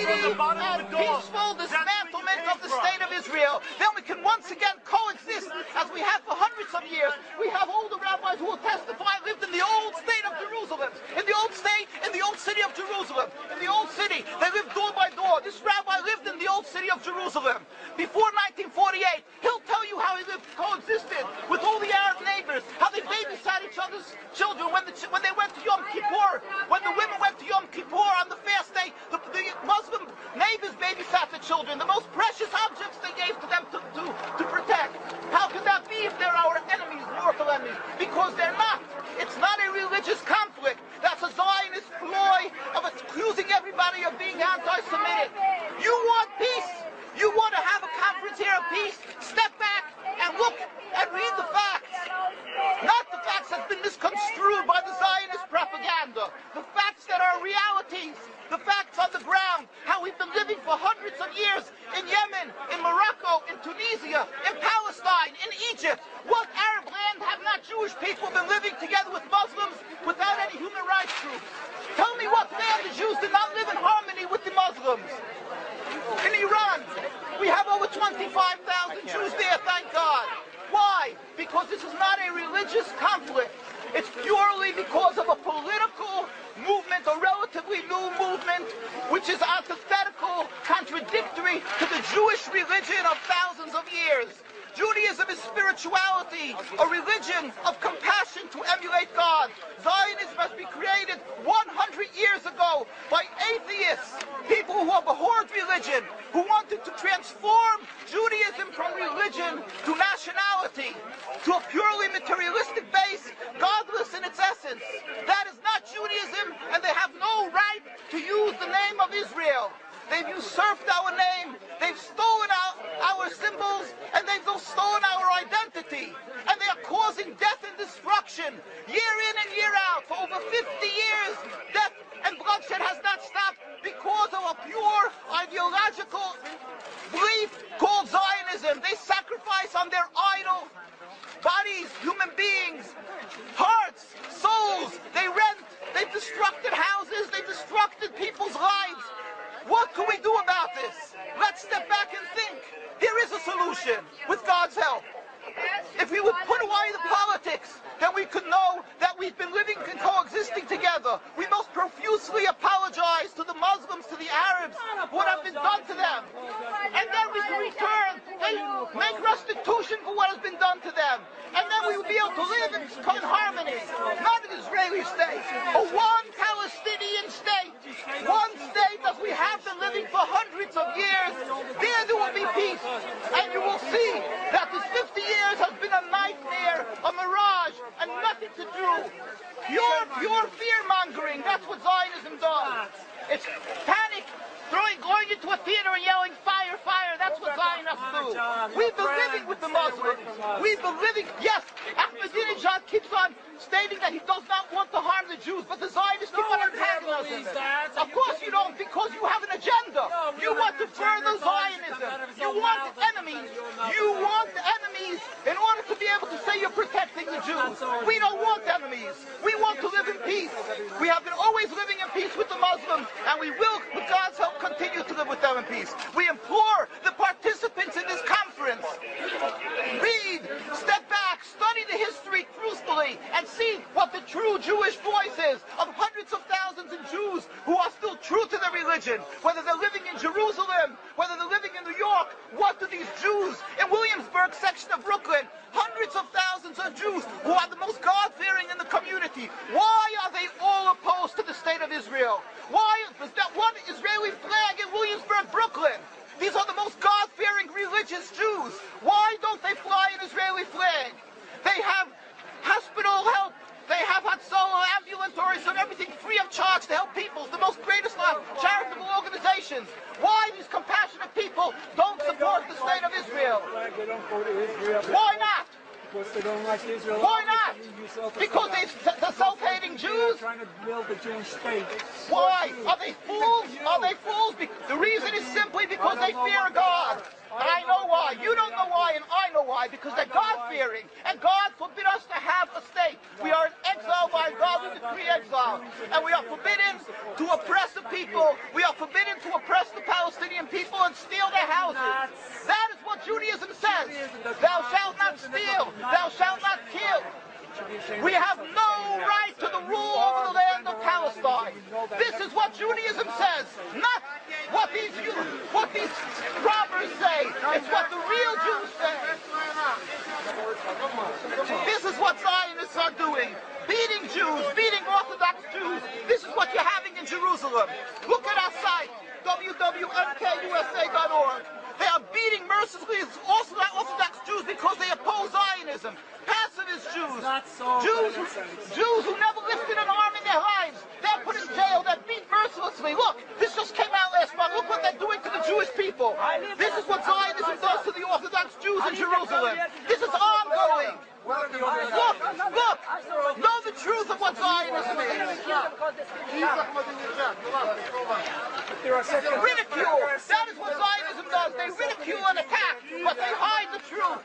speedy and peaceful dismantlement of the state of Israel. Then we can once again coexist as we have for hundreds of years. We have older rabbis who will testify lived in the old state of Jerusalem, in the old state, in the old city of Jerusalem, in the old city. They lived door by door. This rabbi lived in the old city of Jerusalem before 1948. He'll tell you how he lived, coexisted with all the Arab neighbors, how they babysat each other's children when they went to Yom Kippur, when the women went to Yom Kippur on the fast day, the Muslim neighbors babysat the children, the most precious objects they gave to them to protect. How could that be if they're our enemies, mortal enemies? Because they're not. It's not a religious conflict. That's a Zionist ploy of accusing everybody of being anti-Semitic. You want peace? You want to have a conference here of peace? Step back and look and read the facts. Not the facts that have been misconstrued by the Zionist propaganda. The facts that are realities. The facts on the ground. How we've been living for hundreds of years in Yemen, in Morocco, in Tunisia, in Palestine, in Egypt. What Arab land have not Jewish people been living together with Muslims without any human rights groups? Tell me what land the Jews did not live in harmony with the Muslims. In Iran, we have over 25,000 Jews there, thank God. Why? Because this is not a religious conflict. It's purely because of a political movement, a relatively new movement, which is antithetical, contradictory to the Jewish religion of thousands of years. Judaism is spirituality, a religion of compassion to emulate God. Zionism must be created 100 years ago by atheists, people who abhorred religion, who wanted to transform Judaism from religion to nationality, to a purely materialistic base, godless in its essence. That is not Judaism, and they have no right to use the name of Israel. They've usurped our name, they've stolen our symbols, and they've stolen our identity. And they are causing death and destruction year in and year out. For over 50 years, death and bloodshed has not stopped because of a pure ideological belief called Zionism. They sacrifice on their idol bodies, human beings, hearts, souls. They rent, they've destructed houses, they've destructed people's lives. What can we do about this? Let's step back and think. There is a solution with God's help. If we would put away the politics, then we could know that we've been living and coexisting together. We most profusely apologize to the Muslims, to the Arabs, what have been done to them. And then we can return and make restitution for what has been done to them. And then we will be able to live in harmony. Not an Israeli state, but one Palestinian state. One state as we have been living for hundreds of years. There will be peace. And you will see that this 50 years has been a nightmare, a mirage, and nothing to do. Pure fear-mongering. That's what Zionism does. It's panic. Going into a theater and yelling, fire, fire, that's what Zionists do. We've been living with the Muslims. We've been living, yes, Ahmadinejad keeps on stating that he does not want to harm the Jews, but the Zionists keep on antagonizing them. Of course you don't, because you have an agenda. You want to further Zionism. You want enemies. You want enemies in order to be able to say you're protecting the Jews. We don't want enemies. We want to live in peace. We have been always living in peace with the Muslims, and we will, with God's help, continue to live with them in peace. We implore the participants in this conference, read, step back, study the history truthfully, and see what the true Jewish voice is of hundreds of thousands of Jews who are still true to their religion, whether they're living in Jerusalem, whether they're living in New York. What do these Jews in Williamsburg section of Brooklyn, hundreds of thousands of Jews who are the most God-fearing in the community, why are they all opposed to the state of Israel? Why is that one Israeli flag in Williamsburg, Brooklyn? These are the most God-fearing religious Jews. Why don't they fly an Israeli flag? They have hospital help. They have Hatzolah, ambulatories, and everything free of charge to help people. The most greatest charitable organizations. Why these compassionate people don't support the state of Israel? Why not? Because they don't like Israel. Why not? Because they're self-hating Jews? Trying to build a Jewish state. Why? Are they fools? Are they fools? The reason is simply because they fear God. And I know why. You don't know why, and I know why. Because they're God-fearing. And God forbid us to have a state. We are in exile by God. We decree exile. And we are forbidden to oppress the people. We are forbidden to oppress the Palestinian people and steal their houses. That is what Judaism says. Thou shalt not steal. Thou shalt not kill. We have no right to the rule over the land of Palestine. This is what Judaism says, not what these robbers say. It's what the real Jews say. This is what Zionists are doing. Beating Jews, beating Orthodox Jews. This is what you're having in Jerusalem. Look at our site, www.mkusa.org. They are beating mercilessly Orthodox Jews because they oppose Zionism. Pacifist Jews. Jews who never lifted an arm in their lives. They're put in jail. They're beat mercilessly. Look, this just came out last month. Look what they're doing to the Jewish people. This is what Zionism does to the Orthodox Jews in Jerusalem. This is ongoing. Look, know the truth of what Zionism is. Ridicule. That is what Zionism does. They ridicule and attack, but they hide the truth.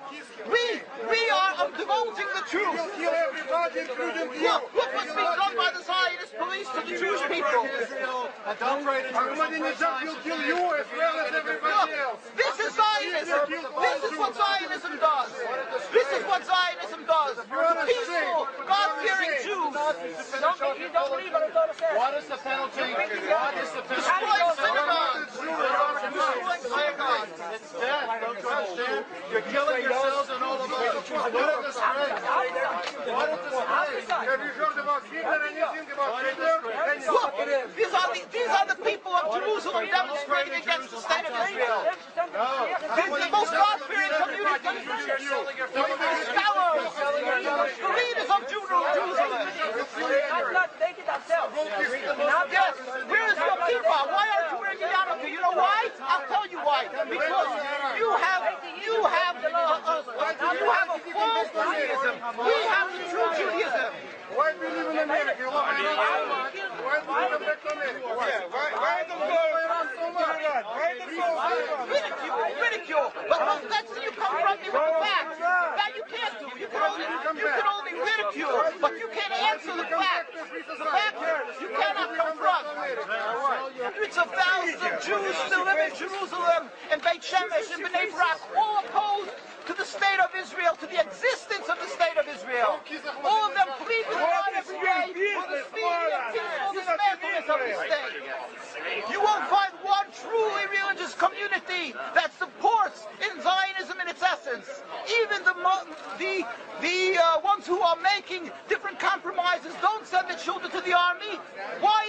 We are divulging the truth. Look what's being done by the Zionist police to the Jewish people. Ahmadinejad will kill you as well as everybody else. This is Zionism. This is what Zionism does. This is what Zionism does. Peaceful, God-fearing Jews. What is the penalty? Destroying synagogues. Destroying synagogues. It's death. Don't you understand? You're killing yourselves and all of us. What is the spread? What is the spread? Have you heard about Hitler? Anything about Hitler? Look, these are the people of Jerusalem demonstrating against the state of Israel. This is the most God-fearing community. Scholars, the leaders of Jerusalem. Yes, where is your kippah? Why aren't you wearing a yarmulke? You know why? I'll tell you why. Because you have a false Judaism. We have the true Judaism. Why do you live in America? Why do you come back to America? Why do you go around so much? Ridicule. But let's see you confront me with the facts. That you can't do. You can only ridicule, but you can't answer the facts. The facts you cannot confront. Hundreds of thousands of Jews still live in Jerusalem, and Beit Shemesh, and Bnei Brak, all opposed to the state of Israel, to the existence of the state of Israel. All of them plead with God every day for the speedy and peaceful dismantlement of the state. You won't find one truly religious community that supports in Zionism in its essence. Even the ones who are making different compromises don't send their children to the army. Why